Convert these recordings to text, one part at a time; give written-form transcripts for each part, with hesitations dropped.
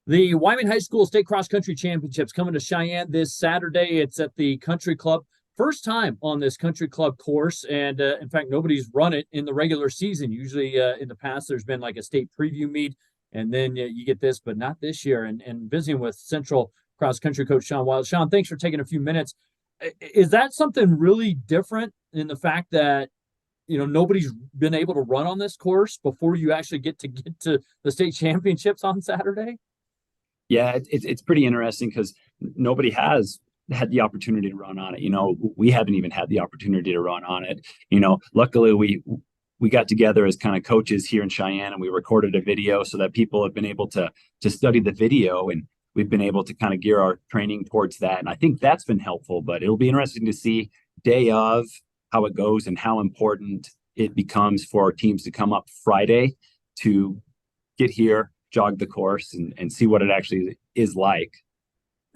The Wyoming High School State Cross Country Championships coming to Cheyenne this Saturday. It's at the Country Club. First time on this Country Club course. And in fact, nobody's run it in the regular season. Usually in the past, there's been like a state preview meet, and then you get this, but not this year. And visiting with Central Cross Country coach Sean Wilde. Sean, thanks for taking a few minutes. Is that something really different in the fact that nobody's been able to run on this course before you actually get to the state championships on Saturday? Yeah, it's pretty interesting because nobody has had the opportunity to run on it. We haven't even had the opportunity to run on it. Luckily we got together as kind of coaches here in Cheyenne, and we recorded a video so that people have been able to study the video, and we've been able to kind of gear our training towards that. And I think that's been helpful, but it'll be interesting to see day of how it goes and how important it becomes for our teams to come up Friday to get here, jog the course, and see what it actually is like.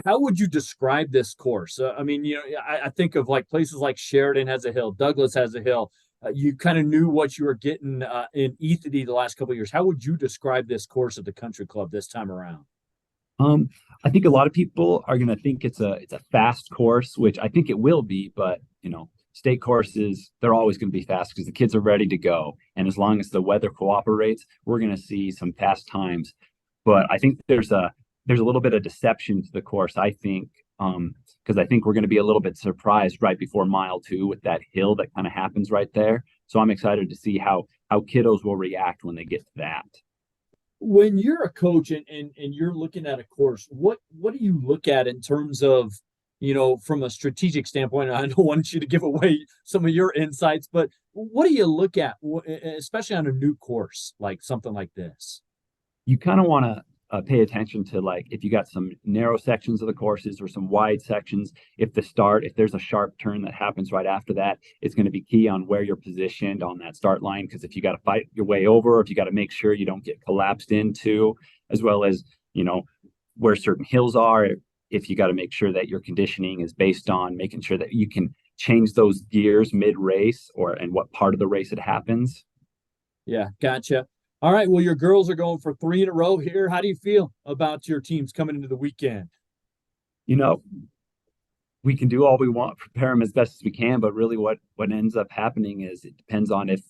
How would you describe this course? I think of like places like Sheridan has a hill, Douglas has a hill. You kind of knew what you were getting in Ethity the last couple of years. How would you describe this course at the Country Club this time around? I think a lot of people are going to think it's a fast course, which I think it will be, but state courses, they're always going to be fast because the kids are ready to go. And as long as the weather cooperates, we're going to see some fast times. But I think there's a little bit of deception to the course, I think, because I think we're going to be a little bit surprised right before mile 2 with that hill that kind of happens right there. So I'm excited to see how kiddos will react when they get to that. When you're a coach and you're looking at a course, what do you look at in terms of, from a strategic standpoint? I don't want you to give away some of your insights, but what do you look at, especially on a new course, like something like this? You kind of want to pay attention to, like, if you got some narrow sections of the courses or some wide sections. If there's a sharp turn that happens right after that, it's going to be key on where you're positioned on that start line. Because if you got to fight your way over, if you got to make sure you don't get collapsed into, as well as, where certain hills are, if you got to make sure that your conditioning is based on making sure that you can change those gears mid-race and what part of the race it happens. Yeah, gotcha. All right, well, your girls are going for 3 in a row here. How do you feel about your teams coming into the weekend? We can do all we want, prepare them as best as we can, but really what ends up happening is it depends on if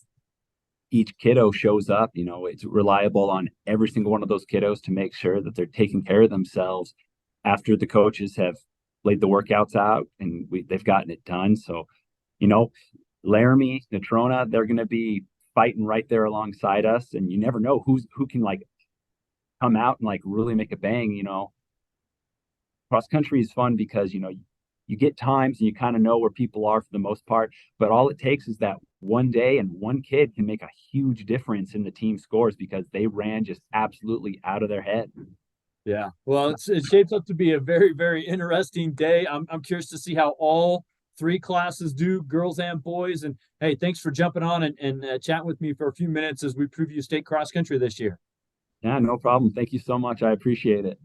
each kiddo shows up. It's reliable on every single one of those kiddos to make sure that they're taking care of themselves after the coaches have laid the workouts out and they've gotten it done. So, Laramie, Natrona, they're going to be fighting right there alongside us, and you never know who can like come out and like really make a bang. Cross country is fun because you get times and you kind of know where people are for the most part, but all it takes is that one day and one kid can make a huge difference in the team scores because they ran just absolutely out of their head. Yeah, well, it shapes up to be a very, very interesting day. I'm curious to see how all 3 classes do, girls and boys. And hey, thanks for jumping on and chatting with me for a few minutes as we preview state cross country this year. Yeah, no problem. Thank you so much. I appreciate it.